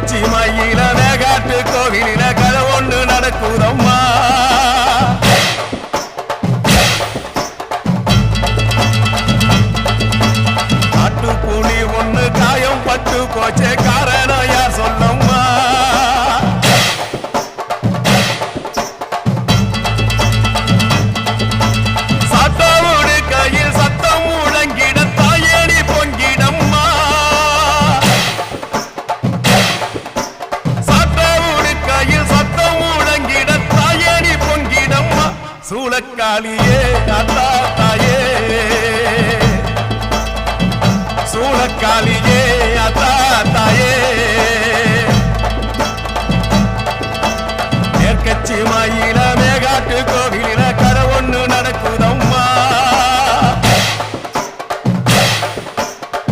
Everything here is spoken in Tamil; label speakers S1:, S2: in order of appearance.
S1: மேற்கச்சி மயில மேகாட்டு கோவிலில கதை ஒண்ணு நடக்குதம்மா. காட்டுப்புலி ஒண்ணு காயம் பட்டு போச்சே காரணம் யார் சொல்லம்மா. சாத்தாவோடு கையில் சத்தம் முழங்கிட தாயணி பொங்கிடம்மா. சாத்தாவோடு கையில் சத்தம் முழங்கிட தாயணி பொங்கிடம்மா. சூளக்காளியே அத்தா தாயே, சூளக்காளியே அத்தா தாயே. மேற்கச்சி மயில